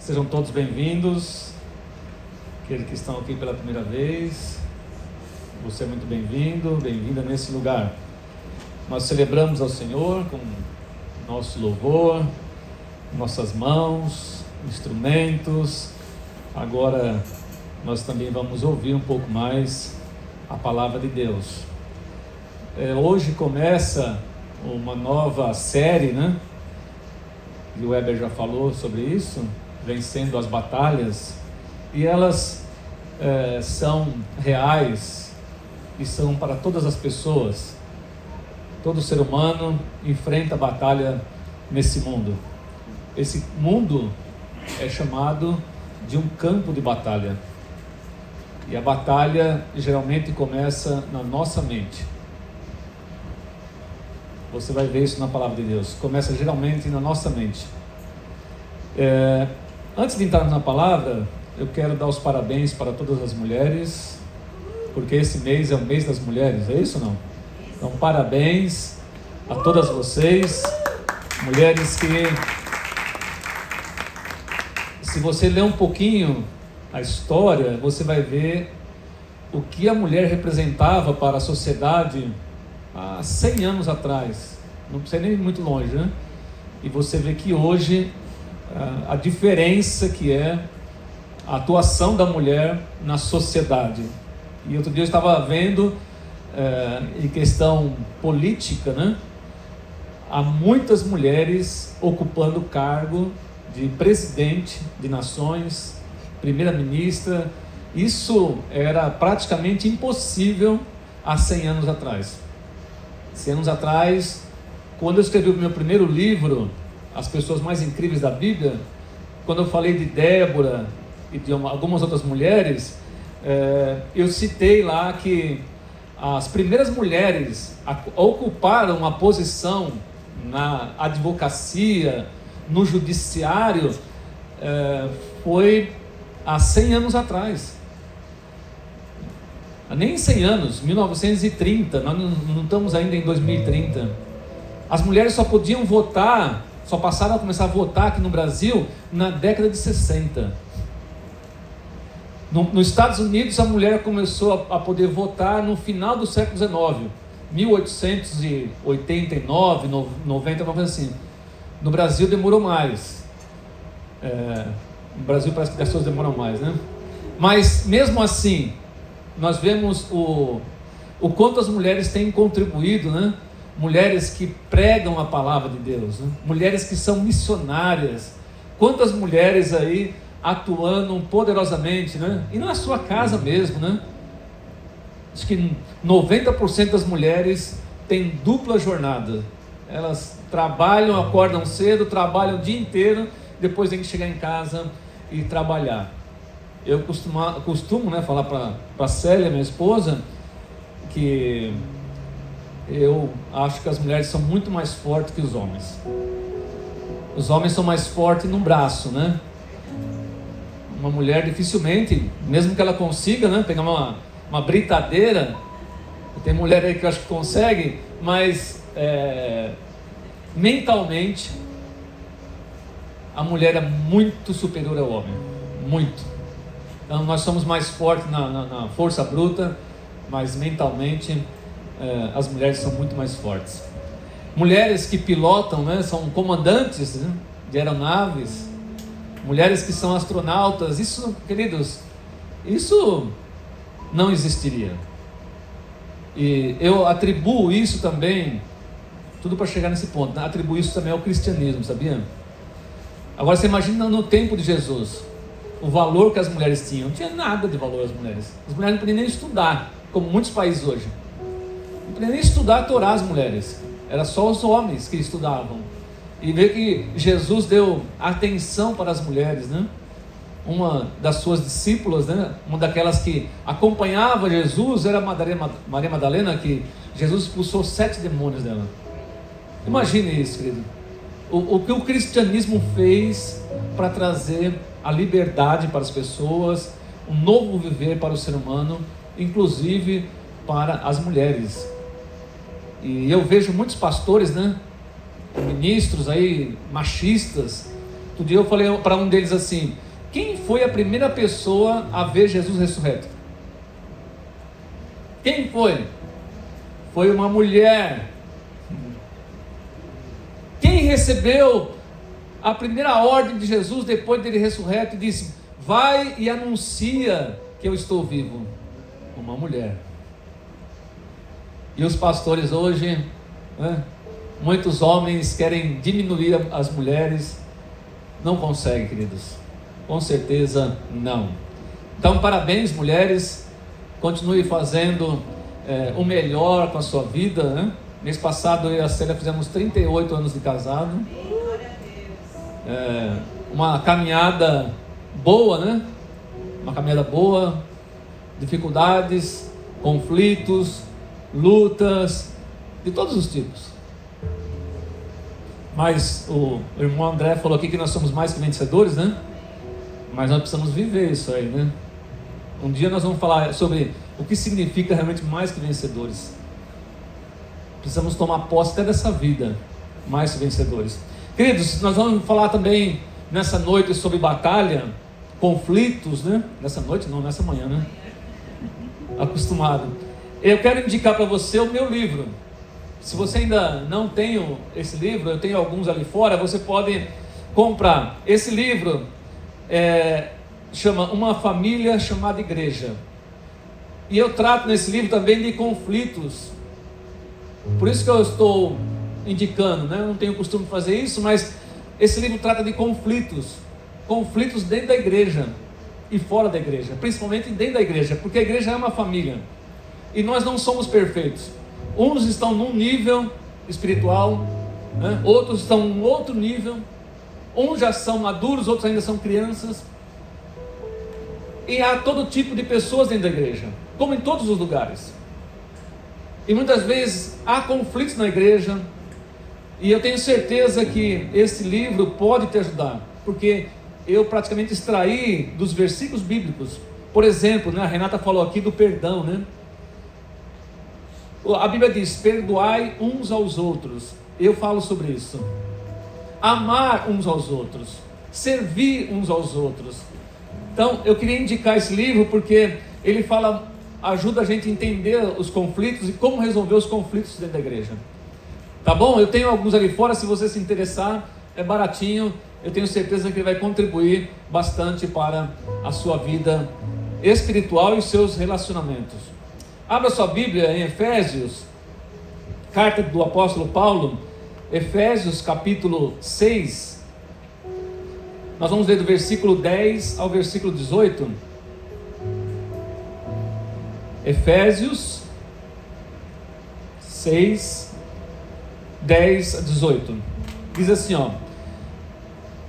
Sejam todos bem-vindos. Aqueles que estão aqui pela primeira vez, você é muito bem-vindo, bem-vinda nesse lugar. Nós celebramos ao Senhor com nosso louvor, nossas mãos, instrumentos. Agora nós também vamos ouvir um pouco mais a palavra de Deus. Hoje começa uma nova série, né? E o Weber já falou sobre isso, vencendo as batalhas, e elas são reais e são para todas as pessoas. Todo ser humano enfrenta a batalha nesse mundo. Esse mundo é chamado de um campo de batalha, e a batalha geralmente começa na nossa mente. Você vai ver isso na palavra de Deus. Começa geralmente na nossa mente. Antes de entrarmos na palavra, eu quero dar os parabéns para todas as mulheres, porque esse mês é o mês das mulheres, é isso ou não? Então, parabéns a todas vocês, mulheres que, se você ler um pouquinho a história, você vai ver o que a mulher representava para a sociedade há 100 anos atrás, não precisa nem ir muito longe, né? E você vê que hoje a diferença que é a atuação da mulher na sociedade. E outro dia eu estava vendo em questão política, né? Há muitas mulheres ocupando o cargo de presidente de nações, primeira-ministra. Isso era praticamente impossível há 100 anos atrás. 100 anos atrás, quando eu escrevi o meu primeiro livro, As Pessoas Mais Incríveis da Bíblia, quando eu falei de Débora e de algumas outras mulheres, eu citei lá que as primeiras mulheres ocuparam uma posição na advocacia, no judiciário, foi há 100 anos atrás. Nem 100 anos, 1930, nós não estamos ainda em 2030. As mulheres só podiam votar, só passaram a começar a votar aqui no Brasil na década de 60. Nos Estados Unidos, a mulher começou a poder votar no final do século XIX, 1889, 90, uma coisa assim. No Brasil demorou mais. No Brasil parece que as pessoas demoram mais, né? Mas mesmo assim, nós vemos o quanto as mulheres têm contribuído, né? Mulheres que pregam a palavra de Deus, né? Mulheres que são missionárias. Quantas mulheres aí atuando poderosamente, né? E na sua casa mesmo, né? Acho que 90% das mulheres têm dupla jornada. Elas trabalham, acordam cedo, trabalham o dia inteiro, depois tem que chegar em casa e trabalhar. Eu costumo, né, falar para a Célia, minha esposa, que eu acho que as mulheres são muito mais fortes que os homens. Os homens são mais fortes no braço, né? Uma mulher dificilmente, mesmo que ela consiga, né, pegar uma britadeira, tem mulher aí que eu acho que consegue, mas mentalmente a mulher é muito superior ao homem, muito. Então nós somos mais fortes na força bruta, mas mentalmente as mulheres são muito mais fortes. Mulheres que pilotam, né, são comandantes, né, de aeronaves, mulheres que são astronautas. Isso, queridos, isso não existiria. E eu atribuo isso também, tudo para chegar nesse ponto, né? Atribuo isso também ao cristianismo, sabia? Agora você imagina no tempo de Jesus, o valor que as mulheres tinham. Não tinha nada de valor as mulheres. As mulheres não podiam nem estudar, como muitos países hoje. Não podiam nem estudar a Torá as mulheres. Era só os homens que estudavam. E vê que Jesus deu atenção para as mulheres, né? Uma das suas discípulas, né? Uma daquelas que acompanhava Jesus era Maria Madalena, que Jesus expulsou 7 demônios dela. Imagine isso, querido. O que o cristianismo fez para trazer a liberdade para as pessoas, um novo viver para o ser humano, inclusive para as mulheres. E eu vejo muitos pastores, né, ministros aí machistas, Outro dia eu falei para um deles assim: quem foi a primeira pessoa a ver Jesus ressurreto? Quem foi? Foi uma mulher. Quem recebeu a primeira ordem de Jesus depois dele ressurreto e disse: vai e anuncia que eu estou vivo? Uma mulher. E os pastores hoje, né, muitos homens querem diminuir as mulheres, não conseguem, queridos, com certeza não. Então parabéns, mulheres, continue fazendo o melhor com a sua vida, né? Mês passado eu e a Célia fizemos 38 anos de casado. Uma caminhada boa, né? Uma caminhada boa, dificuldades, conflitos, lutas, de todos os tipos. Mas o irmão André falou aqui que nós somos mais que vencedores, né? Mas nós precisamos viver isso aí, né? Um dia nós vamos falar sobre o que significa realmente mais que vencedores. Precisamos tomar posse até dessa vida, mais que vencedores. Queridos, nós vamos falar também nessa noite sobre batalha, conflitos, né? Nessa noite não, nessa manhã, né? Acostumado. Eu quero indicar para você o meu livro. Se você ainda não tem esse livro, eu tenho alguns ali fora, você pode comprar. Esse livro chama Uma Família Chamada Igreja. E eu trato nesse livro também de conflitos. Por isso que eu estou indicando, né? Eu não tenho costume de fazer isso, mas esse livro trata de conflitos. Conflitos dentro da igreja e fora da igreja, principalmente dentro da igreja, porque a igreja é uma família. E nós não somos perfeitos. Uns estão num nível espiritual, né? Outros estão em outro nível. Uns já são maduros, outros ainda são crianças. E há todo tipo de pessoas dentro da igreja, como em todos os lugares. E muitas vezes há conflitos na igreja. E eu tenho certeza que esse livro pode te ajudar, porque eu praticamente extraí dos versículos bíblicos. Por exemplo, né, a Renata falou aqui do perdão, né? A Bíblia diz: perdoai uns aos outros. Eu falo sobre isso. Amar uns aos outros, servir uns aos outros. Então eu queria indicar esse livro porque ele ajuda a gente a entender os conflitos e como resolver os conflitos dentro da igreja. Tá bom? Eu tenho alguns ali fora, se você se interessar, é baratinho. Eu tenho certeza que ele vai contribuir bastante para a sua vida espiritual e os seus relacionamentos. Abra sua Bíblia em Efésios, carta do apóstolo Paulo, Efésios capítulo 6. Nós vamos ler do versículo 10 ao versículo 18. Efésios 6, 10 a 18. Diz assim, ó.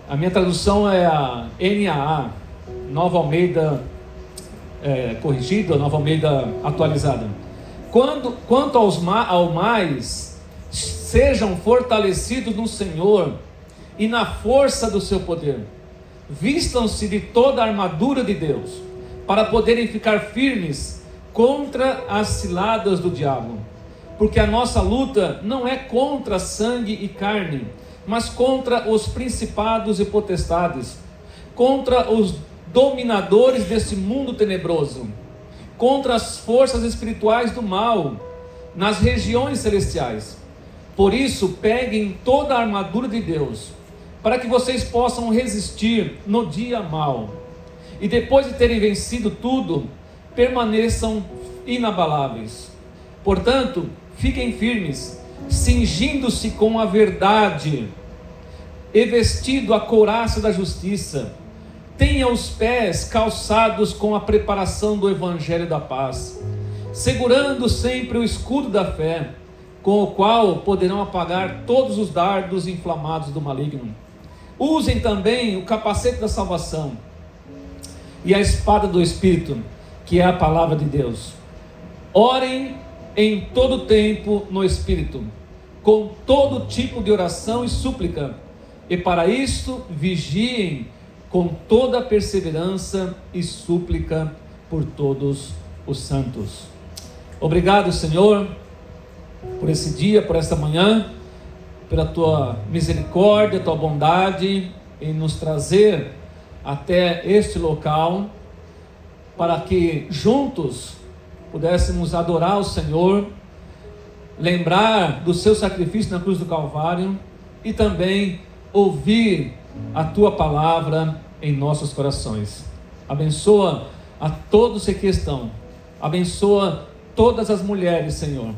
A minha tradução é a NAA, Nova Almeida corrigida, Nova Almeida atualizada. Quanto ao mais, sejam fortalecidos no Senhor e na força do seu poder. Vistam-se de toda a armadura de Deus, para poderem ficar firmes contra as ciladas do diabo. Porque a nossa luta não é contra sangue e carne, mas contra os principados e potestades, contra os dominadores desse mundo tenebroso, contra as forças espirituais do mal nas regiões celestiais. Por isso, peguem toda a armadura de Deus, para que vocês possam resistir no dia mau, e depois de terem vencido tudo, permaneçam inabaláveis. Portanto, fiquem firmes, cingindo-se com a verdade e vestido a couraça da justiça. Tenha os pés calçados com a preparação do evangelho da paz, segurando sempre o escudo da fé, com o qual poderão apagar todos os dardos inflamados do maligno. Usem também o capacete da salvação e a espada do Espírito, que é a palavra de Deus. Orem em todo tempo no Espírito, com todo tipo de oração e súplica, e para isto vigiem com toda perseverança e súplica por todos os santos. Obrigado, Senhor, por esse dia, por esta manhã, pela tua misericórdia, tua bondade, em nos trazer até este local, para que juntos pudéssemos adorar o Senhor, lembrar do seu sacrifício na cruz do Calvário e também ouvir a tua palavra em nossos corações. Abençoa a todos que aqui estão, abençoa todas as mulheres, Senhor,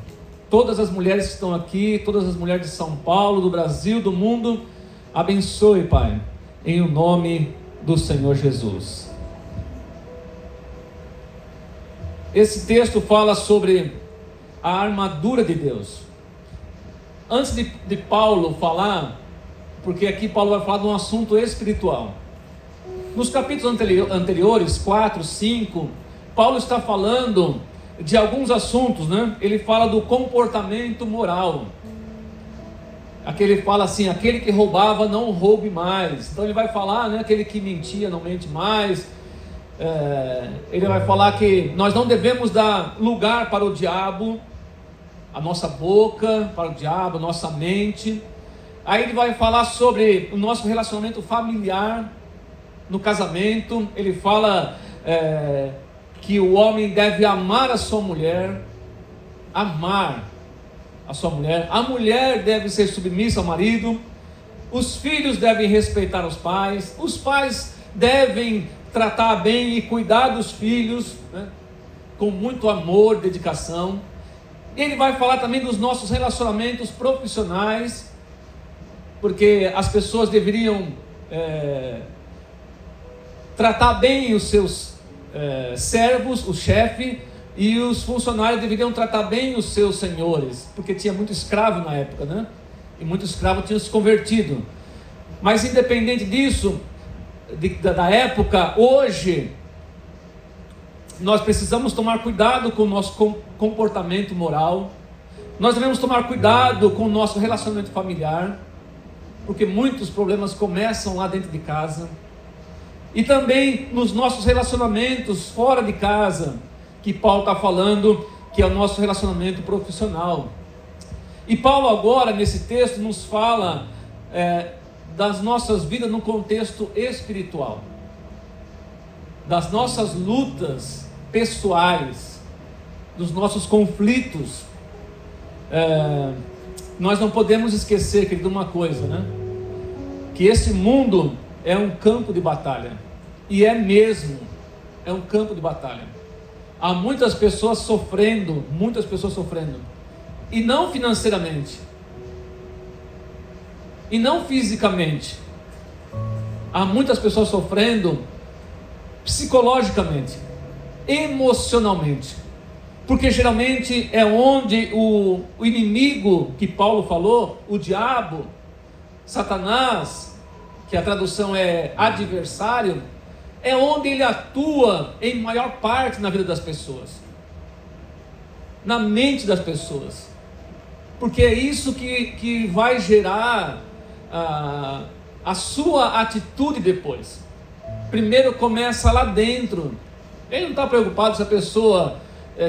todas as mulheres que estão aqui, todas as mulheres de São Paulo, do Brasil, do mundo, abençoe, Pai, em o nome do Senhor Jesus. Esse texto fala sobre a armadura de Deus. Antes de Paulo falar, porque aqui Paulo vai falar de um assunto espiritual. Nos capítulos anteriores, 4, 5, Paulo está falando de alguns assuntos, né? Ele fala do comportamento moral. Aqui ele fala assim: aquele que roubava não roube mais. Então ele vai falar, né? Aquele que mentia não mente mais. Ele vai falar que nós não devemos dar lugar para o diabo, a nossa boca para o diabo, a nossa mente. Aí ele vai falar sobre o nosso relacionamento familiar no casamento. Ele fala que o homem deve amar a sua mulher, amar a sua mulher. A mulher deve ser submissa ao marido. Os filhos devem respeitar os pais devem tratar bem e cuidar dos filhos, né, com muito amor, dedicação. Ele vai falar também dos nossos relacionamentos profissionais, porque as pessoas deveriam tratar bem os seus servos, o chefe, e os funcionários deveriam tratar bem os seus senhores, porque tinha muito escravo na época, né? E muitos escravos tinham se convertido. Mas independente disso, da época, hoje nós precisamos tomar cuidado com o nosso comportamento moral. Nós devemos tomar cuidado com o nosso relacionamento familiar, porque muitos problemas começam lá dentro de casa. E também nos nossos relacionamentos fora de casa, que Paulo está falando, que é o nosso relacionamento profissional. E Paulo agora, nesse texto, nos fala das nossas vidas no contexto espiritual, das nossas lutas pessoais, dos nossos conflitos. Nós não podemos esquecer, querido, uma coisa, né? Que esse mundo é um campo de batalha, e é mesmo, é um campo de batalha. Há muitas pessoas sofrendo, e não financeiramente, e não fisicamente. Há muitas pessoas sofrendo psicologicamente, emocionalmente, porque geralmente é onde o inimigo que Paulo falou, o diabo, Satanás, que a tradução é adversário, é onde ele atua em maior parte na vida das pessoas, na mente das pessoas, porque é isso que vai gerar a sua atitude depois. Primeiro começa lá dentro. Ele não está preocupado se a pessoa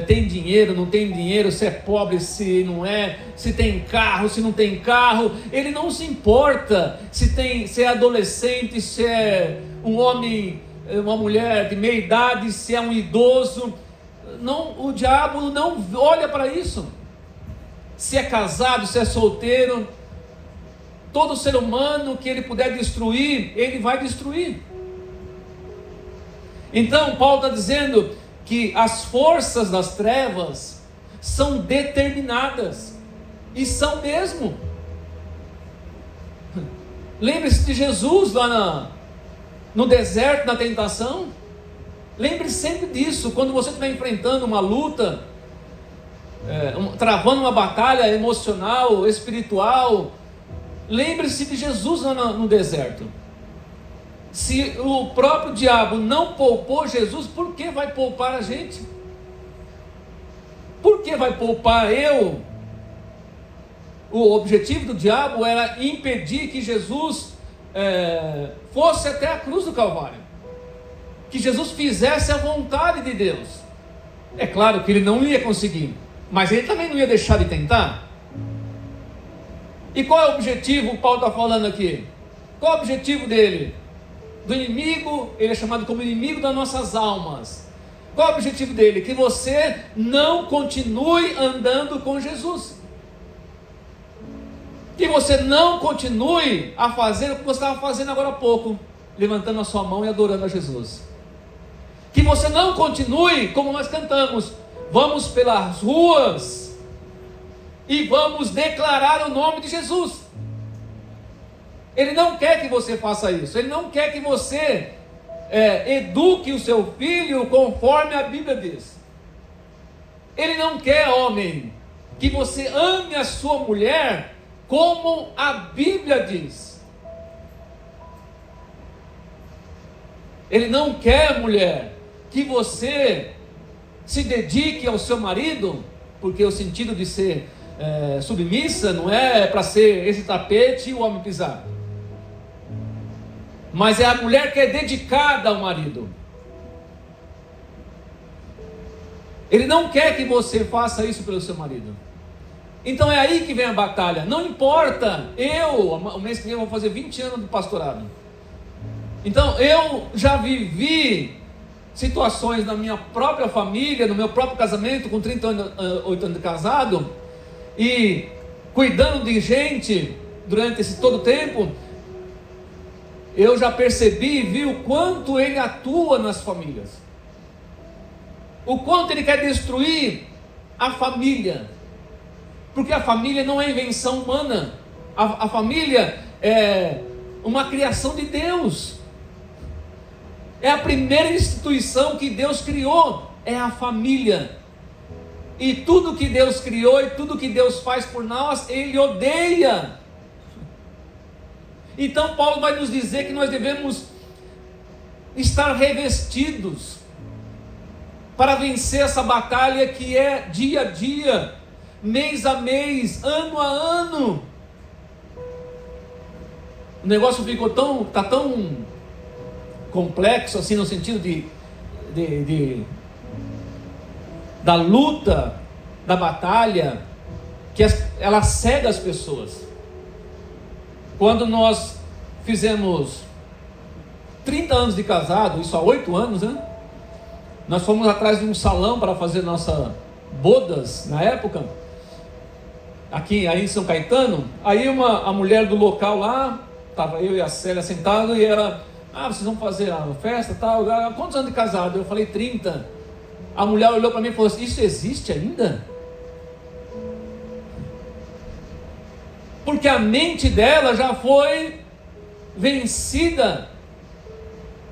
tem dinheiro, não tem dinheiro, se é pobre, se não é, se tem carro, se não tem carro. Ele não se importa se é adolescente, se é um homem, uma mulher de meia idade, se é um idoso. Não, o diabo não olha para isso. Se é casado, se é solteiro, todo ser humano que ele puder destruir, ele vai destruir. Então Paulo está dizendo que as forças das trevas são determinadas, e são mesmo. Lembre-se de Jesus lá no deserto, na tentação. Lembre-se sempre disso. Quando você estiver enfrentando uma luta, travando uma batalha emocional, espiritual, lembre-se de Jesus lá no deserto. Se o próprio diabo não poupou Jesus, por que vai poupar a gente? Por que vai poupar eu? O objetivo do diabo era impedir que Jesus fosse até a cruz do Calvário, que Jesus fizesse a vontade de Deus. É claro que ele não ia conseguir, mas ele também não ia deixar de tentar. E qual é o objetivo que Paulo está falando aqui? Qual o objetivo dele? Do inimigo, ele é chamado como inimigo das nossas almas. Qual é o objetivo dele? Que você não continue andando com Jesus. Que você não continue a fazer o que você estava fazendo agora há pouco, levantando a sua mão e adorando a Jesus. Que você não continue como nós cantamos, vamos pelas ruas e vamos declarar o nome de Jesus. Ele não quer que você faça isso. Ele não quer que você eduque o seu filho conforme a Bíblia diz. Ele não quer, homem, que você ame a sua mulher como a Bíblia diz. Ele não quer, mulher, que você se dedique ao seu marido, porque o sentido de ser submissa não é para ser esse tapete e o homem pisar. Mas é a mulher que é dedicada ao marido. Ele não quer que você faça isso pelo seu marido. Então é aí que vem a batalha. Não importa, o mês que vem eu vou fazer 20 anos de pastorado. Então eu já vivi situações na minha própria família, no meu próprio casamento, com 38 anos de casado, e cuidando de gente durante esse todo o tempo, eu já percebi e vi o quanto ele atua nas famílias, o quanto ele quer destruir a família, porque a família não é invenção humana, a família é uma criação de Deus, é a primeira instituição que Deus criou, é a família, e tudo que Deus criou e tudo que Deus faz por nós, Ele odeia. Então Paulo vai nos dizer que nós devemos estar revestidos para vencer essa batalha que é dia a dia, mês a mês, ano a ano. O negócio ficou tão complexo assim, no sentido da luta, da batalha, que ela cega as pessoas. Quando nós fizemos 30 anos de casado, isso há 8 anos, né? Nós fomos atrás de um salão para fazer nossas bodas, na época, aqui aí em São Caetano. Aí a mulher do local lá, estava eu e a Célia sentados, e ela, vocês vão fazer a festa, tal, quantos anos de casado? Eu falei 30. A mulher olhou para mim e falou assim, isso existe ainda? Porque a mente dela já foi vencida.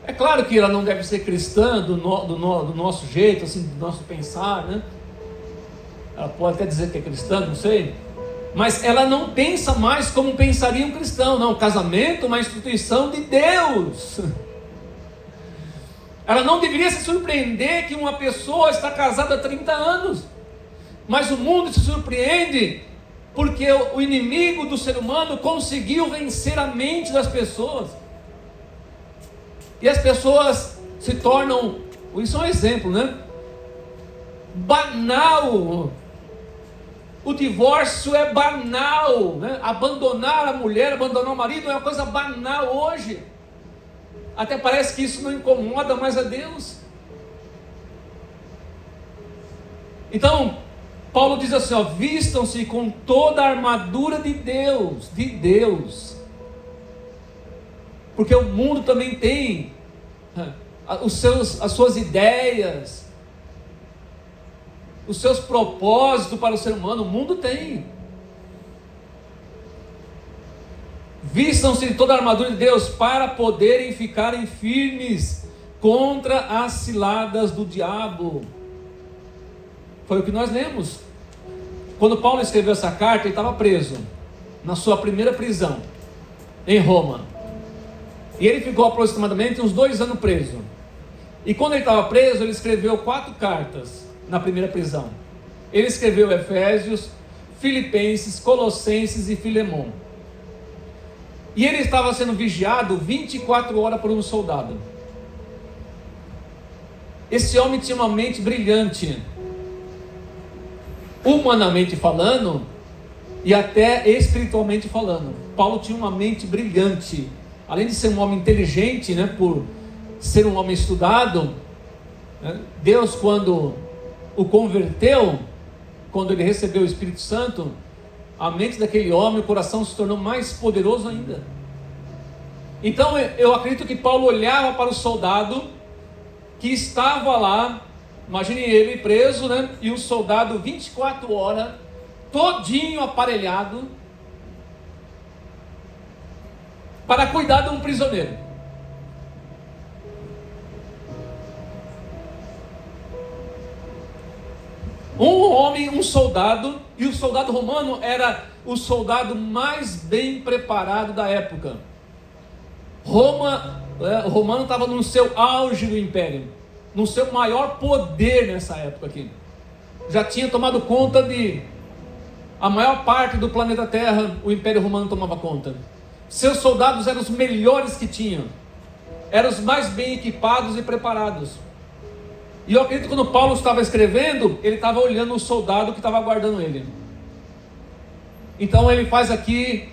É claro que ela não deve ser cristã do nosso jeito, assim, do nosso pensar, né? Ela pode até dizer que é cristã, não sei. Mas ela não pensa mais como pensaria um cristão. Não, o casamento é uma instituição de Deus. Ela não deveria se surpreender que uma pessoa está casada há 30 anos. Mas o mundo se surpreende porque o inimigo do ser humano conseguiu vencer a mente das pessoas. E as pessoas se tornam, isso é um exemplo, né? Banal. O divórcio é banal, né? Abandonar a mulher, abandonar o marido é uma coisa banal hoje. Até parece que isso não incomoda mais a Deus. Então Paulo diz assim, vistam-se com toda a armadura de Deus, porque o mundo também tem as suas ideias, os seus propósitos para o ser humano, o mundo tem. Vistam-se de toda a armadura de Deus para poderem ficarem firmes contra as ciladas do diabo. Foi o que nós lemos. Quando Paulo escreveu essa carta, ele estava preso na sua primeira prisão em Roma. E ele ficou aproximadamente uns 2 anos preso. E quando ele estava preso, ele escreveu 4 cartas na primeira prisão. Ele escreveu Efésios, Filipenses, Colossenses e Filemão. E ele estava sendo vigiado 24 horas por um soldado. Esse homem tinha uma mente brilhante, humanamente falando e até espiritualmente falando. Paulo tinha uma mente brilhante, além de ser um homem inteligente, né, por ser um homem estudado, né, Deus, quando o converteu, quando ele recebeu o Espírito Santo, a mente daquele homem, o coração se tornou mais poderoso ainda. Então eu acredito que Paulo olhava para o soldado que estava lá, imagine ele preso, né? E o soldado 24 horas, todinho aparelhado, para cuidar de um prisioneiro. Um homem, um soldado, e o soldado romano era o soldado mais bem preparado da época. O romano estava no seu auge do império, no seu maior poder nessa época aqui. Já tinha tomado conta de a maior parte do planeta Terra, o Império Romano tomava conta. Seus soldados eram os melhores que tinham, eram os mais bem equipados e preparados. E eu acredito que quando Paulo estava escrevendo, ele estava olhando o soldado que estava aguardando ele. Então ele faz aqui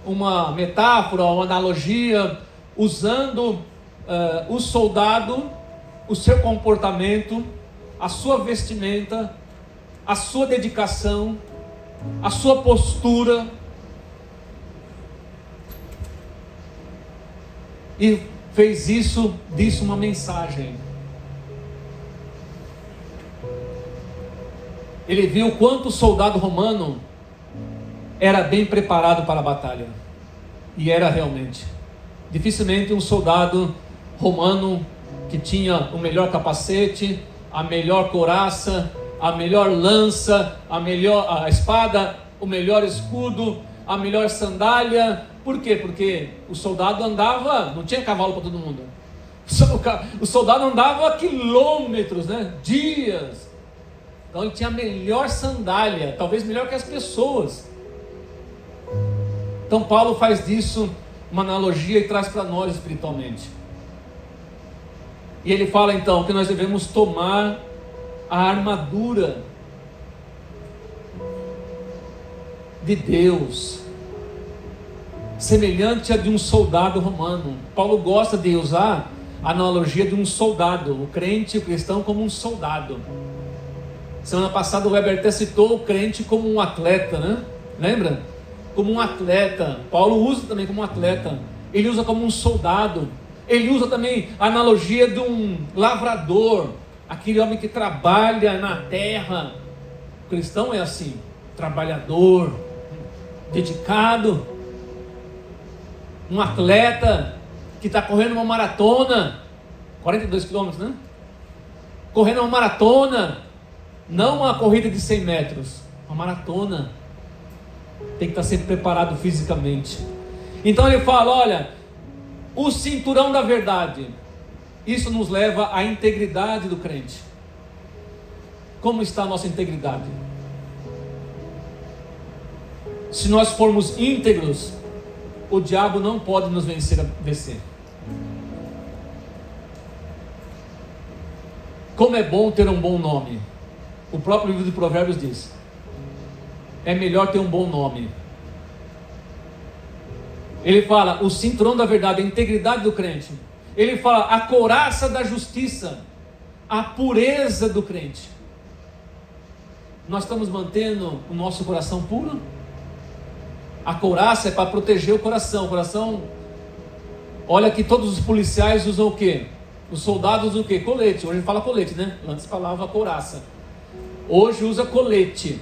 uma metáfora, uma analogia, usando o soldado, o seu comportamento, a sua vestimenta, a sua dedicação, a sua postura, e fez disso uma mensagem. Ele viu quanto o soldado romano era bem preparado para a batalha, e era realmente. Dificilmente um soldado romano que tinha o melhor capacete, a melhor couraça, a melhor lança, a espada, o melhor escudo, a melhor sandália. Por quê? Porque o soldado andava, não tinha cavalo para todo mundo. O soldado andava quilômetros, né? Dias. Então ele tinha a melhor sandália, talvez melhor que as pessoas. Então Paulo faz disso uma analogia e traz para nós espiritualmente. E ele fala então que nós devemos tomar a armadura de Deus, semelhante a de um soldado romano. Paulo gosta de usar a analogia de um soldado, o crente, o cristão como um soldado. Semana passada o Weber até citou o crente como um atleta, né? Lembra? Como um atleta. Paulo usa também como um atleta. Ele usa como um soldado. Ele usa também a analogia de um lavrador, aquele homem que trabalha na terra. O cristão é assim, trabalhador, dedicado. Um atleta que está correndo uma maratona, 42 quilômetros, né? Correndo uma maratona, não uma corrida de 100 metros, uma maratona. Tem que estar sempre preparado fisicamente. Então ele fala, olha, o cinturão da verdade, isso nos leva à integridade do crente. Como está a nossa integridade? Se nós formos íntegros, o diabo não pode nos vencer. Como é bom ter um bom nome. O próprio livro de Provérbios diz: é melhor ter um bom nome. Ele fala o cinturão da verdade, a integridade do crente. Ele fala a couraça da justiça, a pureza do crente. Nós estamos mantendo o nosso coração puro? A couraça é para proteger o coração. O coração, olha que todos os policiais usam o quê? Os soldados usam o quê? Colete. Hoje fala colete, né? Antes falava couraça. Hoje usa colete.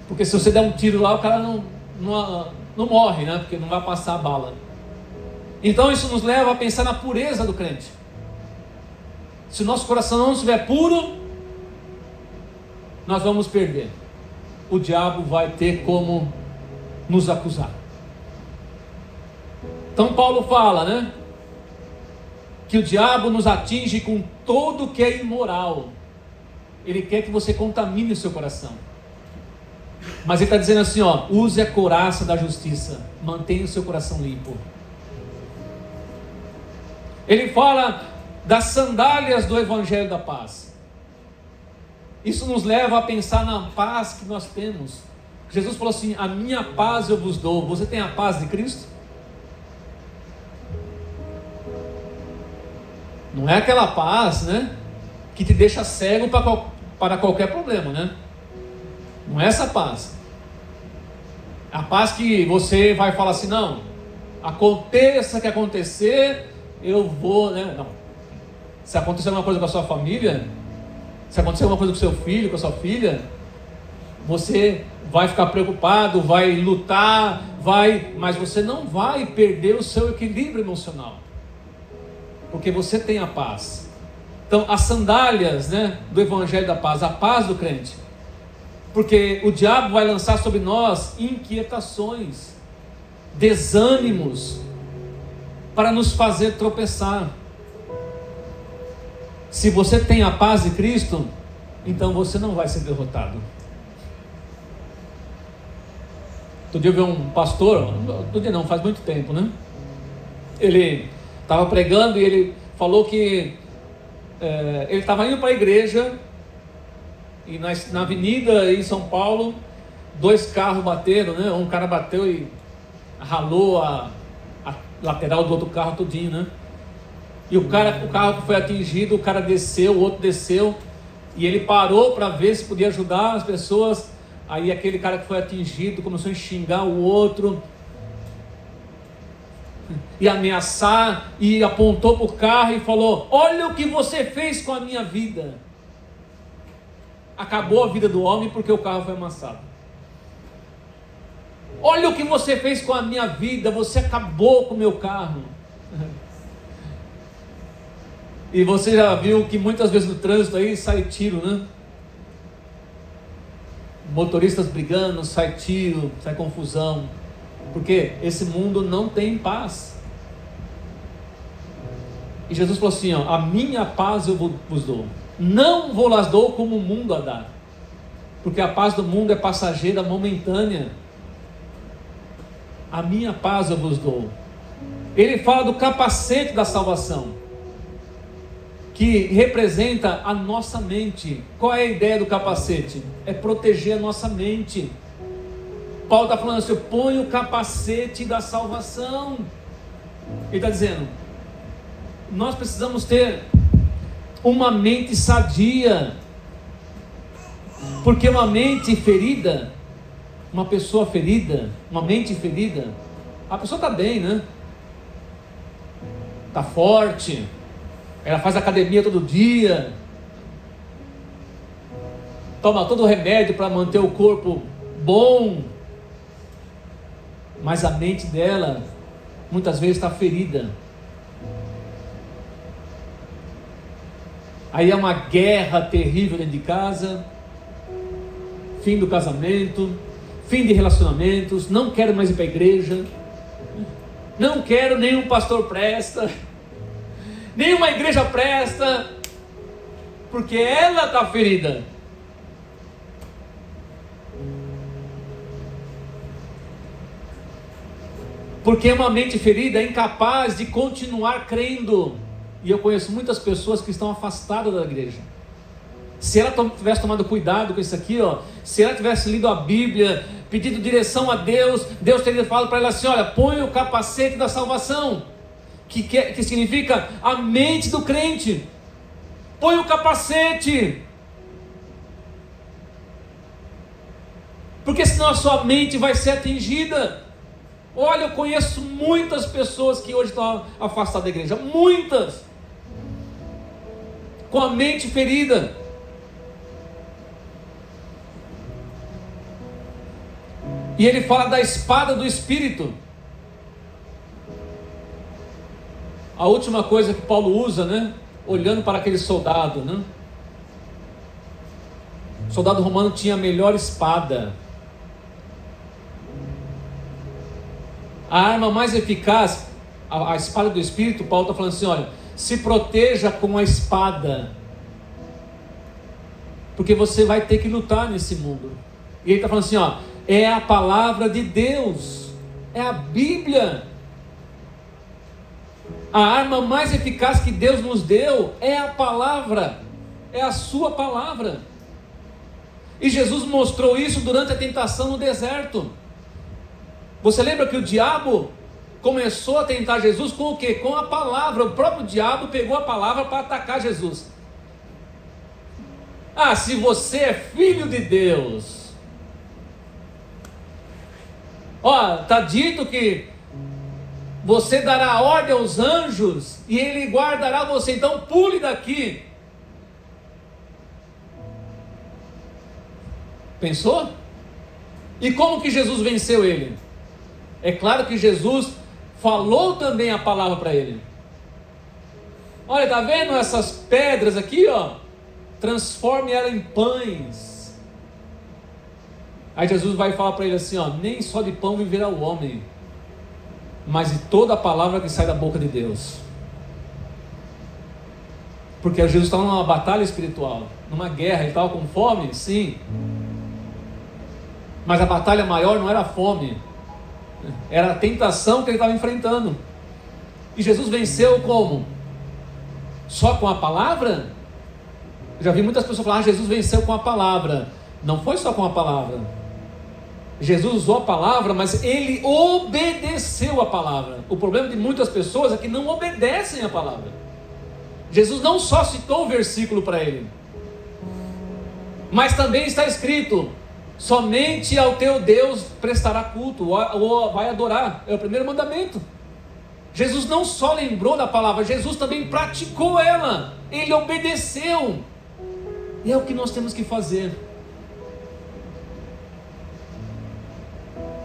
Porque se você der um tiro lá, o cara não morre, né? Porque não vai passar a bala. Então isso nos leva a pensar na pureza do crente. Se o nosso coração não estiver puro, nós vamos perder. O diabo vai ter como nos acusar. Então Paulo fala, né? Que o diabo nos atinge com tudo que é imoral. Ele quer que você contamine o seu coração. Mas ele está dizendo assim, ó, use a couraça da justiça, mantenha o seu coração limpo. Ele fala das sandálias do evangelho da paz. Isso nos leva a pensar na paz que nós temos. Jesus falou assim, a minha paz eu vos dou. Você tem a paz de Cristo? Não é aquela paz, né, que te deixa cego para qualquer problema, né? Não é essa paz. A paz que você vai falar assim, não, aconteça o que acontecer, eu vou, né? Não. Se acontecer alguma coisa com a sua família, se acontecer alguma coisa com o seu filho, com a sua filha, você vai ficar preocupado, vai lutar, mas você não vai perder o seu equilíbrio emocional, porque você tem a paz. Então, as sandálias, né, do Evangelho da Paz, a paz do crente, porque o diabo vai lançar sobre nós inquietações, desânimos, para nos fazer tropeçar. Se você tem a paz de Cristo, então você não vai ser derrotado. Outro dia eu vi um pastor, outro dia não, faz muito tempo, né? Ele estava pregando e ele falou que ele estava indo para a igreja e na avenida em São Paulo, 2 carros bateram, né? Um cara bateu e ralou a lateral do outro carro todinho, né? E o carro que foi atingido, o cara desceu, o outro desceu, e ele parou para ver se podia ajudar as pessoas. Aí aquele cara que foi atingido começou a xingar o outro e ameaçar, e apontou para o carro e falou: olha o que você fez com a minha vida. Acabou a vida do homem porque o carro foi amassado. Olha o que você fez com a minha vida, você acabou com o meu carro. E você já viu que muitas vezes no trânsito aí sai tiro, né? Motoristas brigando, sai tiro, sai confusão, porque esse mundo não tem paz. E Jesus falou assim, ó, a minha paz eu vos dou, não vou las dou como o mundo a dá, porque a paz do mundo é passageira, momentânea. A minha paz eu vos dou. Ele fala do capacete da salvação, que representa a nossa mente. Qual é a ideia do capacete? É proteger a nossa mente. Paulo está falando assim, põe o capacete da salvação. Ele está dizendo, nós precisamos ter uma mente sadia, porque uma mente ferida, uma pessoa ferida, uma mente ferida, a pessoa está bem, né? Está forte, ela faz academia todo dia, toma todo o remédio para manter o corpo bom, mas a mente dela muitas vezes está ferida. Aí é uma guerra terrível dentro de casa, fim do casamento, fim de relacionamentos, não quero mais ir para a igreja, não quero, nenhum pastor presta, nenhuma igreja presta, porque ela está ferida. Porque uma mente ferida é incapaz de continuar crendo. E eu conheço muitas pessoas que estão afastadas da igreja. Se ela tivesse tomado cuidado com isso aqui, ó, se ela tivesse lido a Bíblia, pedido direção a Deus, Deus teria falado para ela assim, olha, põe o capacete da salvação, que significa a mente do crente. Põe o capacete, porque senão a sua mente vai ser atingida. Olha, eu conheço muitas pessoas que hoje estão afastadas da igreja, muitas, com a mente ferida. E ele fala da espada do Espírito. A última coisa que Paulo usa, né? Olhando para aquele soldado, né? O soldado romano tinha a melhor espada. A arma mais eficaz, a espada do Espírito, Paulo está falando assim, olha, se proteja com a espada, porque você vai ter que lutar nesse mundo. E ele está falando assim, ó, é a palavra de Deus, é a Bíblia. A arma mais eficaz que Deus nos deu é a palavra, é a sua palavra. E Jesus mostrou isso durante a tentação no deserto. Você lembra que o diabo começou a tentar Jesus com o quê? Com a palavra. O próprio diabo pegou a palavra para atacar Jesus. Ah, se você é filho de Deus, ó, está dito que você dará ordem aos anjos e ele guardará você, então pule daqui. Pensou? E como que Jesus venceu ele? É claro que Jesus falou também a palavra para ele. Olha, tá vendo essas pedras aqui, ó? Transforme ela em pães. Aí Jesus vai falar para ele assim, ó: nem só de pão viverá o homem, mas de toda a palavra que sai da boca de Deus. Porque Jesus estava numa batalha espiritual, numa guerra. Ele estava com fome? Sim. Mas a batalha maior não era a fome, era a tentação que ele estava enfrentando. E Jesus venceu como? Só com a palavra? Eu já vi muitas pessoas falar: Jesus venceu com a palavra. Não foi só com a palavra. Jesus usou a palavra, mas ele obedeceu a palavra. O problema de muitas pessoas é que não obedecem a palavra. Jesus não só citou o versículo para ele, mas também está escrito: somente ao teu Deus prestará culto, ou vai adorar. É o primeiro mandamento. Jesus não só lembrou da palavra, Jesus também praticou ela. Ele obedeceu. E é o que nós temos que fazer.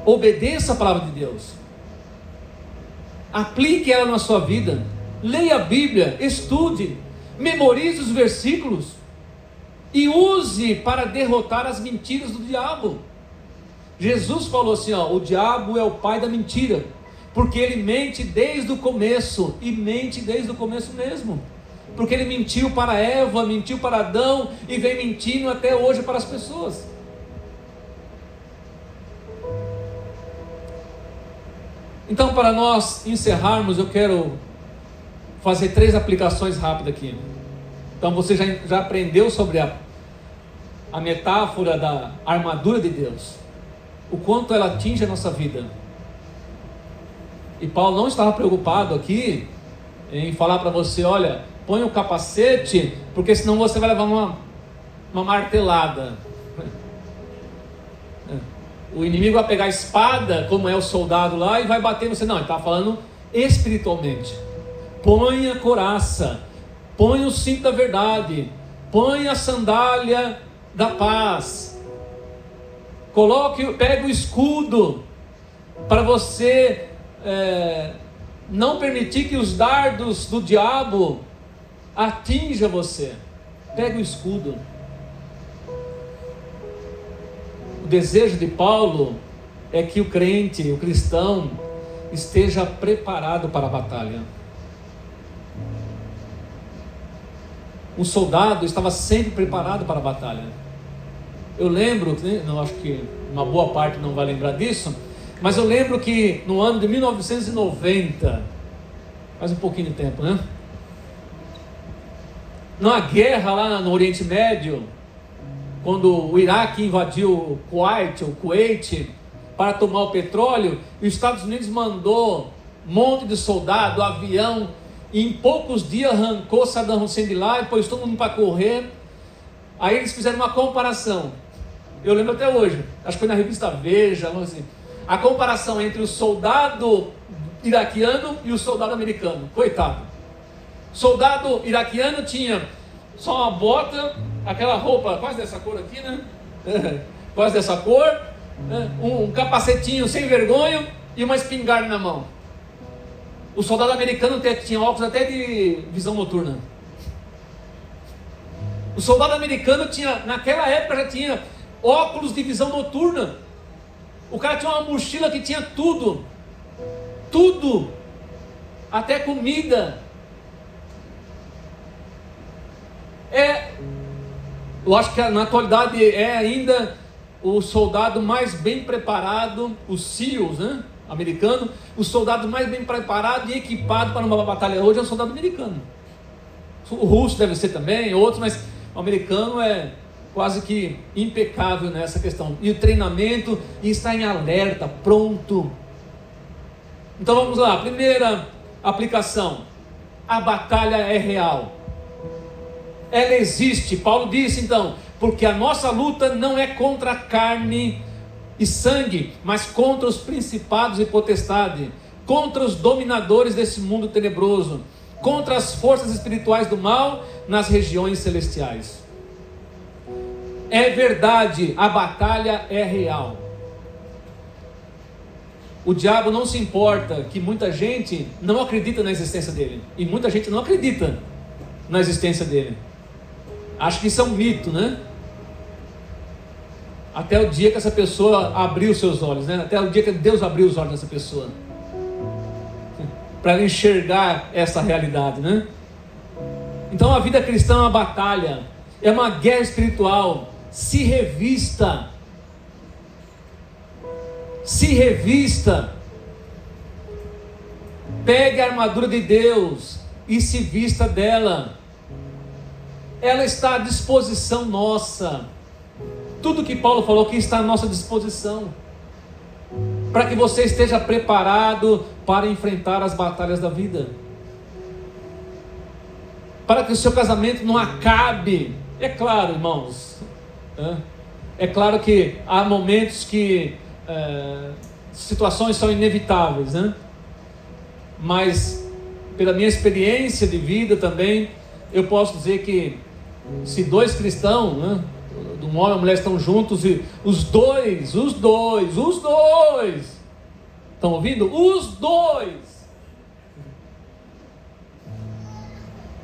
Obedeça a palavra de Deus. Aplique ela na sua vida. Leia a Bíblia, estude, memorize os versículos e use para derrotar as mentiras do diabo. Jesus falou assim, ó: o diabo é o pai da mentira, porque ele mente desde o começo, e mente desde o começo mesmo, porque ele mentiu para Eva, mentiu para Adão, e vem mentindo até hoje para as pessoas. Então, para nós encerrarmos, eu quero fazer 3 aplicações rápidas aqui. Então você já aprendeu sobre a metáfora da armadura de Deus, o quanto ela atinge a nossa vida. E Paulo não estava preocupado aqui em falar para você: olha, põe o capacete, porque senão você vai levar uma martelada. O inimigo vai pegar a espada, como é o soldado lá, e vai bater em você. Não, ele está falando espiritualmente. Põe a couraça, põe o cinto da verdade, põe a sandália da paz, pega o escudo, para você não permitir que os dardos do diabo atinjam você. Pega o escudo. O desejo de Paulo é que o crente, o cristão, esteja preparado para a batalha. Um soldado estava sempre preparado para a batalha. Eu lembro, não, acho que uma boa parte não vai lembrar disso, mas eu lembro que no ano de 1990, faz um pouquinho de tempo, né? Numa guerra lá no Oriente Médio, quando o Iraque invadiu o Kuwait, para tomar o petróleo, e os Estados Unidos mandou um monte de soldado, avião, e em poucos dias arrancou Saddam Hussein de lá e pôs todo mundo para correr. Aí eles fizeram uma comparação, eu lembro até hoje, acho que foi na revista Veja, assim, a comparação entre o soldado iraquiano e o soldado americano. Coitado, soldado iraquiano tinha só uma bota, aquela roupa quase dessa cor aqui, né? Quase dessa cor, um capacetinho sem vergonha e uma espingarda na mão. O soldado americano tinha óculos até de visão noturna. O soldado americano naquela época já tinha óculos de visão noturna. O cara tinha uma mochila que tinha tudo, até comida. Eu acho que na atualidade é ainda o soldado mais bem preparado, os SEALs, né, americano, o soldado mais bem preparado e equipado para uma batalha hoje é o soldado americano. O russo deve ser também, outros, mas o americano é quase que impecável nessa questão. E o treinamento, e está em alerta, pronto. Então vamos lá, primeira aplicação: a batalha é real, ela existe. Paulo disse então, porque a nossa luta não é contra a carne e sangue, mas contra os principados e potestades, contra os dominadores desse mundo tenebroso, contra as forças espirituais do mal nas regiões celestiais. É verdade, a batalha é real. O diabo não se importa que muita gente não acredita na existência dele, e muita gente não acredita na existência dele. Acho que isso é um mito, né? Até o dia que essa pessoa abriu os seus olhos, né? Até o dia que Deus abriu os olhos dessa pessoa, para ela enxergar essa realidade, né? Então a vida cristã é uma batalha, é uma guerra espiritual. Se revista, pegue a armadura de Deus e se vista dela. Ela está à disposição nossa. Tudo que Paulo falou aqui está à nossa disposição, para que você esteja preparado para enfrentar as batalhas da vida, para que o seu casamento não acabe. É claro, irmãos, é claro que há momentos que situações são inevitáveis, né? Mas pela minha experiência de vida também, eu posso dizer que se dois cristãos, né, um homem e uma mulher estão juntos e os dois, estão ouvindo? Os dois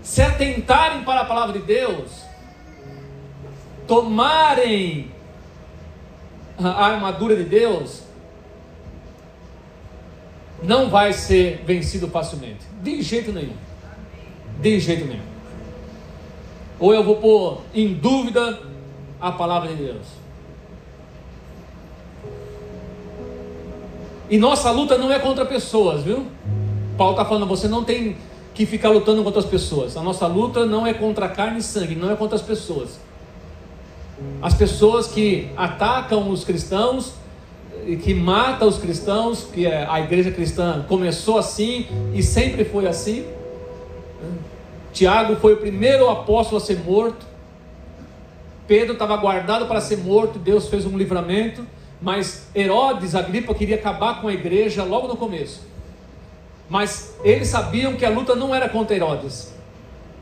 se atentarem para a palavra de Deus, tomarem a armadura de Deus, não vai ser vencido facilmente, de jeito nenhum. Ou eu vou pôr em dúvida a palavra de Deus. E nossa luta não é contra pessoas, viu? Paulo está falando, você não tem que ficar lutando contra as pessoas. A nossa luta não é contra carne e sangue, não é contra as pessoas. As pessoas que atacam os cristãos e que matam os cristãos, que a igreja cristã começou assim e sempre foi assim. Tiago foi o primeiro apóstolo a ser morto. Pedro estava guardado para ser morto, Deus fez um livramento, mas Herodes, Agripa, queria acabar com a igreja logo no começo. Mas eles sabiam que a luta não era contra Herodes,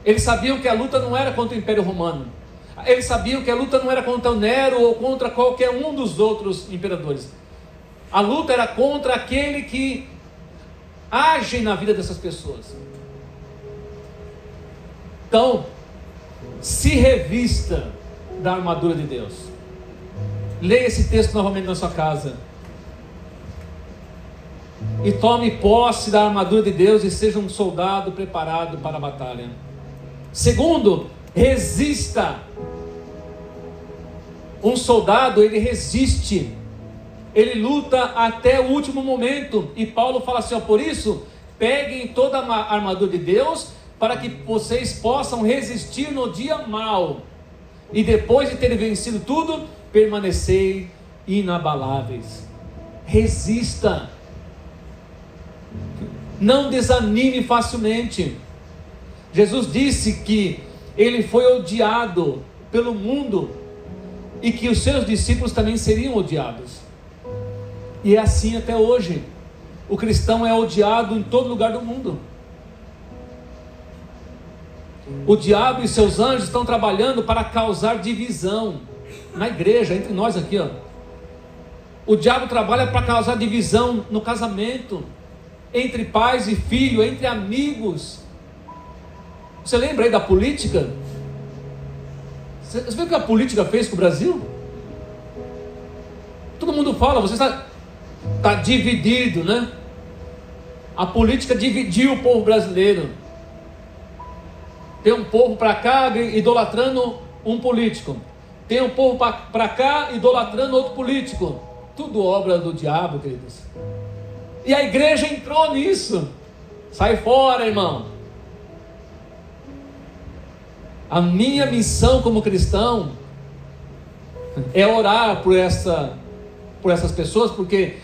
eles sabiam que a luta não era contra o Império Romano, eles sabiam que a luta não era contra o Nero ou contra qualquer um dos outros imperadores. A luta era contra aquele que age na vida dessas pessoas. Então, se revista da armadura de Deus. Leia esse texto novamente na sua casa e tome posse da armadura de Deus e seja um soldado preparado para a batalha. Segundo, resista. Um soldado, ele resiste, ele luta até o último momento. E Paulo fala assim, por isso, peguem toda a armadura de Deus, para que vocês possam resistir no dia mau, e depois de terem vencido tudo, permanecer inabaláveis. Resista, não desanime facilmente. Jesus disse que ele foi odiado pelo mundo e que os seus discípulos também seriam odiados, e é assim até hoje. O cristão é odiado em todo lugar do mundo. O diabo e seus anjos estão trabalhando para causar divisão na igreja, entre nós aqui, O diabo trabalha para causar divisão no casamento, entre pais e filho, entre amigos. Você lembra aí da política? Você viu o que a política fez com o Brasil? Todo mundo fala, você está dividido, né? A política dividiu o povo brasileiro. Tem um povo para cá idolatrando um político, tem um povo para cá idolatrando outro político. Tudo obra do diabo, queridos. E a igreja entrou nisso. Sai fora, irmão. A minha missão como cristão é orar por essas pessoas, porque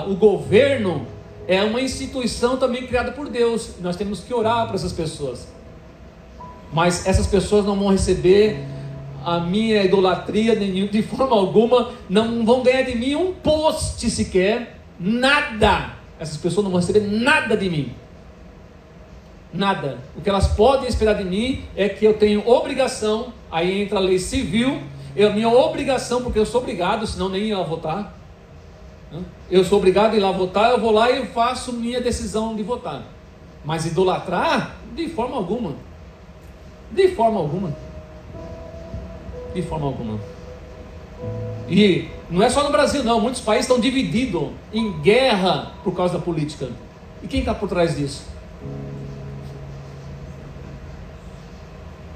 o governo é uma instituição também criada por Deus. Nós temos que orar para essas pessoas. Mas essas pessoas não vão receber a minha idolatria de forma alguma, não vão ganhar de mim um post sequer, nada. Essas pessoas não vão receber nada de mim. Nada. O que elas podem esperar de mim é que eu tenho obrigação, aí entra a lei civil, minha obrigação, porque eu sou obrigado, senão nem ia votar. Eu sou obrigado a ir lá votar, eu vou lá e faço minha decisão de votar. Mas idolatrar, de forma alguma. De forma alguma. De forma alguma. E não é só no Brasil não, muitos países estão divididos em guerra por causa da política. E quem está por trás disso?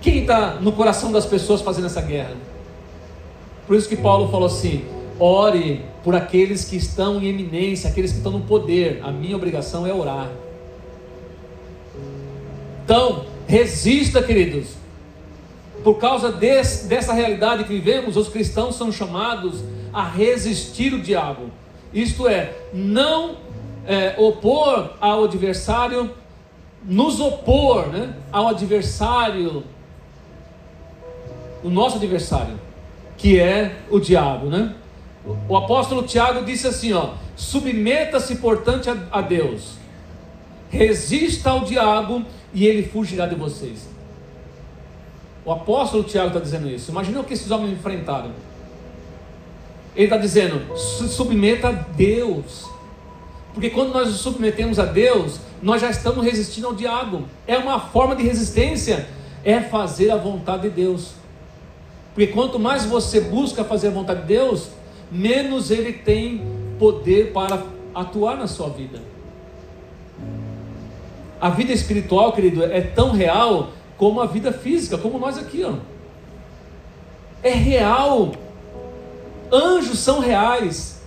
Quem está no coração das pessoas fazendo essa guerra? Por isso que Paulo falou assim: ore por aqueles que estão em eminência, aqueles que estão no poder. A minha obrigação é orar. Então, resista, queridos. Por causa dessa realidade que vivemos, os cristãos são chamados a resistir o diabo. Isto é, não opor ao adversário, nos opor, né, ao adversário, o nosso adversário, que é o diabo, né? O apóstolo Tiago disse assim, submeta-se, portanto, a Deus, resista ao diabo e ele fugirá de vocês. O apóstolo Tiago está dizendo isso. Imagina o que esses homens enfrentaram. Ele está dizendo, submeta a Deus, porque quando nós nos submetemos a Deus, nós já estamos resistindo ao diabo. É uma forma de resistência, é fazer a vontade de Deus. Porque quanto mais você busca fazer a vontade de Deus, menos ele tem poder para atuar na sua vida. A vida espiritual, querido, é tão real como a vida física, como nós aqui, é real. Anjos são reais,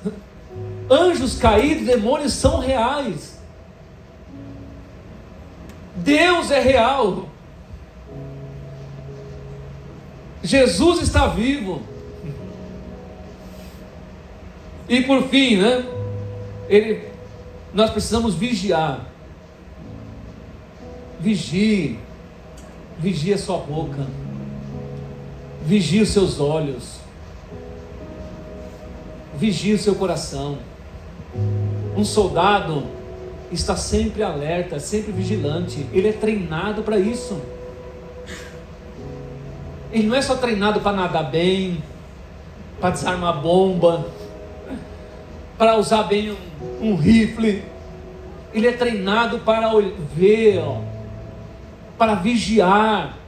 anjos caídos, demônios são reais. Deus é real. Jesus está vivo. E por fim, né? Nós precisamos vigiar. Vigie a sua boca. Vigie os seus olhos. Vigie o seu coração. Um soldado está sempre alerta, sempre vigilante. Ele é treinado para isso. Ele não é só treinado para nadar bem, para desarmar bomba, para usar bem um rifle. Ele é treinado para ver, para vigiar,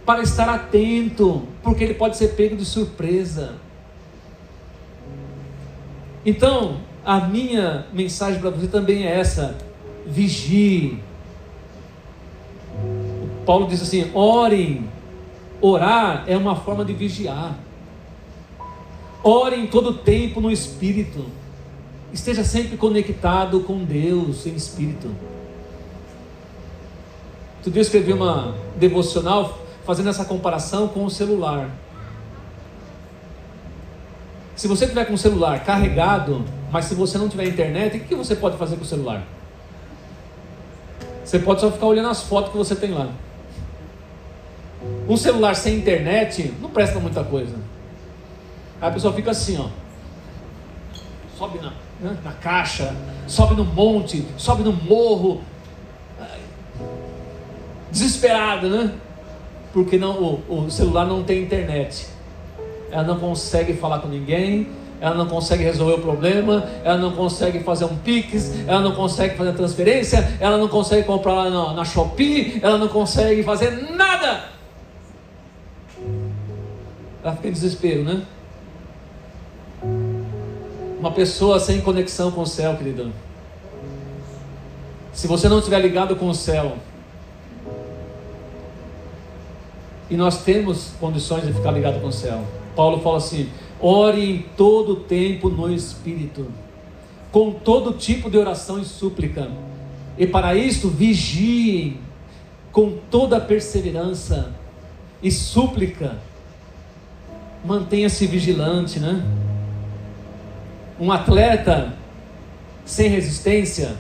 para estar atento, porque ele pode ser pego de surpresa. Então, a minha mensagem para você também é essa: vigie. Paulo diz assim: orem. Orar é uma forma de vigiar. Ore em todo tempo no Espírito. Esteja sempre conectado com Deus em Espírito. Outro dia eu escrevi uma devocional fazendo essa comparação com o celular. Se você tiver com o celular carregado, mas se você não tiver internet, o que você pode fazer com o celular? Você pode só ficar olhando as fotos que você tem lá. Um celular sem internet não presta muita coisa. Aí a pessoa fica assim, sobe na caixa, sobe no monte, sobe no morro, desesperado, né? Porque o celular não tem internet. Ela não consegue falar com ninguém, ela não consegue resolver o problema, ela não consegue fazer um Pix, ela não consegue fazer transferência, ela não consegue comprar lá na Shopee, ela não consegue fazer nada. Ela fica em desespero, né? Uma pessoa sem conexão com o céu, querido, se você não estiver ligado com o céu, e nós temos condições de ficar ligado com o céu, Paulo fala assim: ore em todo tempo no Espírito, com todo tipo de oração e súplica, e para isto vigiem com toda perseverança e súplica. Mantenha-se vigilante, né? Um atleta sem resistência,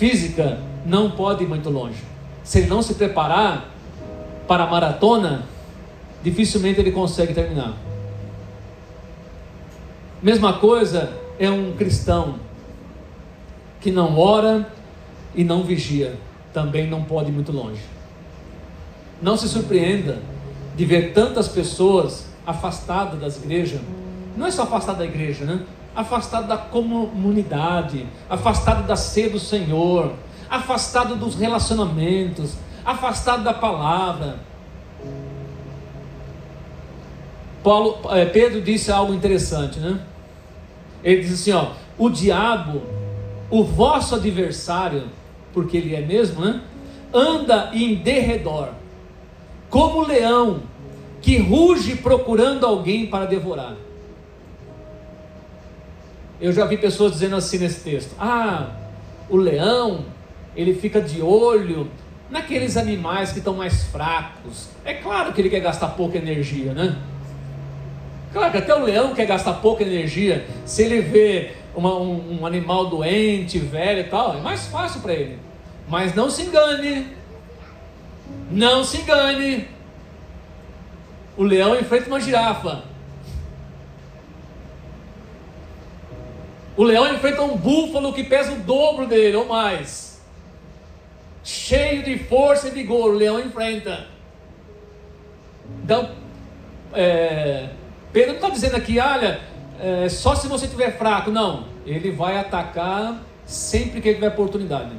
física não pode ir muito longe. Se ele não se preparar para a maratona, dificilmente ele consegue terminar. Mesma coisa é um cristão que não ora e não vigia, também não pode ir muito longe. Não se surpreenda de ver tantas pessoas afastadas das igrejas. Não é só afastado da igreja, né? Afastado da comunidade, afastado da ceia do Senhor, afastado dos relacionamentos, afastado da palavra. Pedro disse algo interessante, né? Ele disse assim, o diabo, o vosso adversário, porque ele é mesmo, né? Anda em derredor, como leão, que ruge procurando alguém para devorar. Eu já vi pessoas dizendo assim nesse texto: o leão, ele fica de olho naqueles animais que estão mais fracos. É claro que ele quer gastar pouca energia, né? Claro que até o leão quer gastar pouca energia. Se ele vê um animal doente, velho e tal, é mais fácil para ele. Mas não se engane, não se engane, o leão enfrenta uma girafa, o leão enfrenta um búfalo que pesa o dobro dele ou mais, cheio de força e vigor. O leão enfrenta. Então Pedro não está dizendo aqui, olha, só se você estiver fraco. Não, ele vai atacar sempre que ele tiver oportunidade.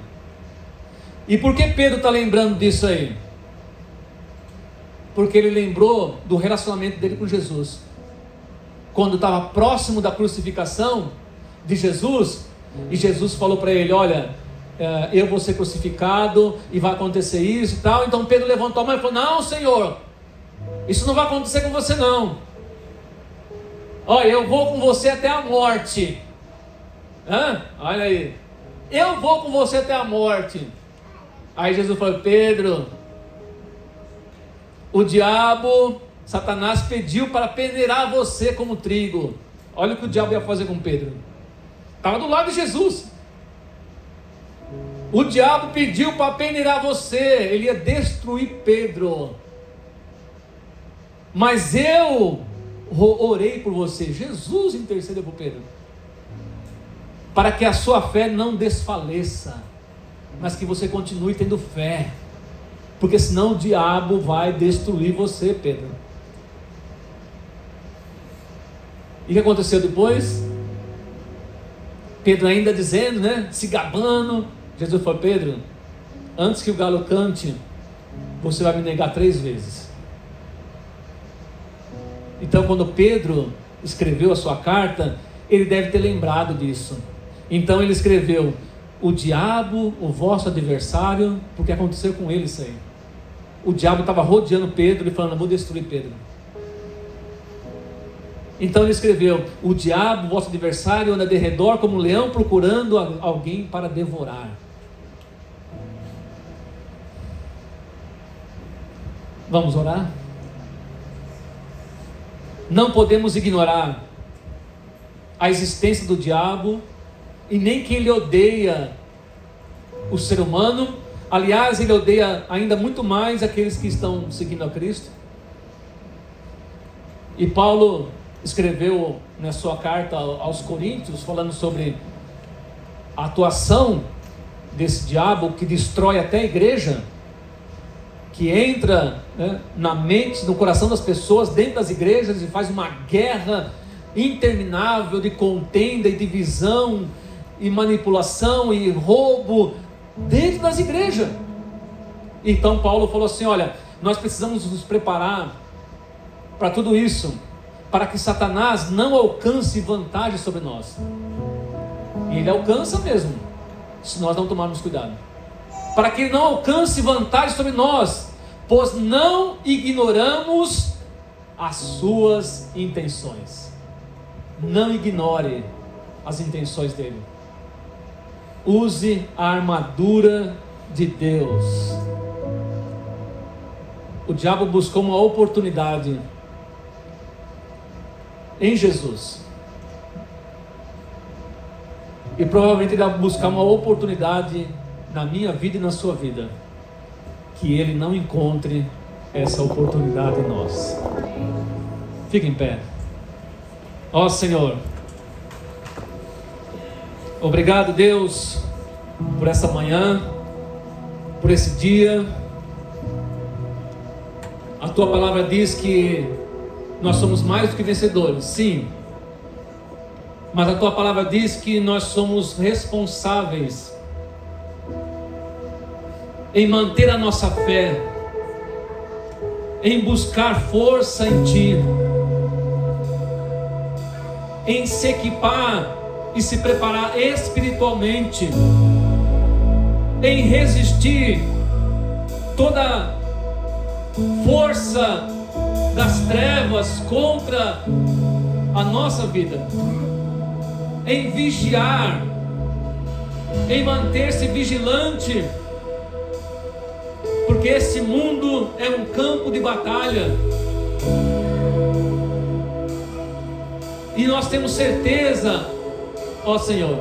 E por que Pedro está lembrando disso aí? Porque ele lembrou do relacionamento dele com Jesus. Quando estava próximo da crucificação de Jesus, e Jesus falou para ele: olha, eu vou ser crucificado e vai acontecer isso e tal. Então Pedro levantou a mão e falou: não, Senhor, isso não vai acontecer com você não. Olha, eu vou com você até a morte. Olha aí, eu vou com você até a morte. Aí Jesus falou: Pedro, o diabo, Satanás, pediu para peneirar você como trigo. Olha o que o diabo ia fazer com Pedro. Estava do lado de Jesus. O diabo pediu para peneirar você, ele ia destruir Pedro. Mas eu orei por você. Jesus intercedeu por Pedro, para que a sua fé não desfaleça, mas que você continue tendo fé, porque senão o diabo vai destruir você, Pedro. E o que aconteceu depois? Pedro ainda dizendo, né, se gabando. Jesus falou: Pedro, antes que o galo cante, você vai me negar 3 vezes. Então, quando Pedro escreveu a sua carta, ele deve ter lembrado disso. Então ele escreveu: o diabo, o vosso adversário, porque aconteceu com ele isso aí. O diabo estava rodeando Pedro e falando: vou destruir Pedro. Então ele escreveu: o diabo, o vosso adversário, anda de redor como um leão procurando alguém para devorar. Vamos orar? Não podemos ignorar a existência do diabo e nem que ele odeia o ser humano. Aliás, ele odeia ainda muito mais aqueles que estão seguindo a Cristo. E Paulo escreveu na sua carta aos Coríntios, falando sobre a atuação desse diabo que destrói até a igreja, que entra, né, na mente, no coração das pessoas, dentro das igrejas, e faz uma guerra interminável de contenda e divisão e manipulação e roubo dentro das igrejas. Então Paulo falou assim: olha, nós precisamos nos preparar para tudo isso, para que Satanás não alcance vantagem sobre nós. E ele alcança mesmo, se nós não tomarmos cuidado. Para que ele não alcance vantagem sobre nós, pois não ignoramos as suas intenções. Não ignore as intenções dele. Use a armadura de Deus. O diabo buscou uma oportunidade em Jesus, e provavelmente ele vai buscar uma oportunidade na minha vida e na sua vida, que ele não encontre essa oportunidade em nós. Fique em pé. Ó Senhor, obrigado, Deus, por essa manhã, por esse dia. A tua palavra diz que nós somos mais do que vencedores, sim, mas a tua palavra diz que nós somos responsáveis em manter a nossa fé, em buscar força em Ti, em se equipar e se preparar espiritualmente, em resistir toda força das trevas contra a nossa vida, em vigiar, em manter-se vigilante, porque esse mundo é um campo de batalha, e nós temos certeza, ó Senhor,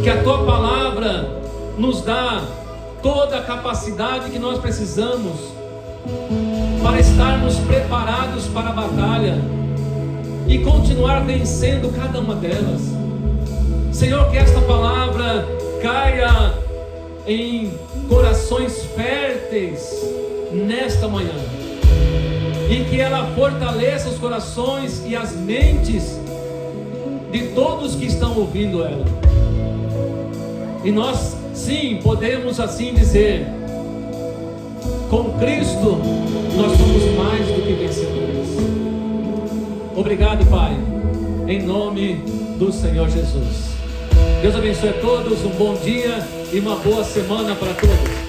que a Tua palavra nos dá toda a capacidade que nós precisamos para estarmos preparados para a batalha e continuar vencendo cada uma delas. Senhor, que esta palavra caia em corações férteis nesta manhã, e que ela fortaleça os corações e as mentes de todos que estão ouvindo ela. E nós, sim, podemos assim dizer: com Cristo nós somos mais do que vencedores. Obrigado, Pai, em nome do Senhor Jesus. Deus abençoe a todos, um bom dia e uma boa semana para todos.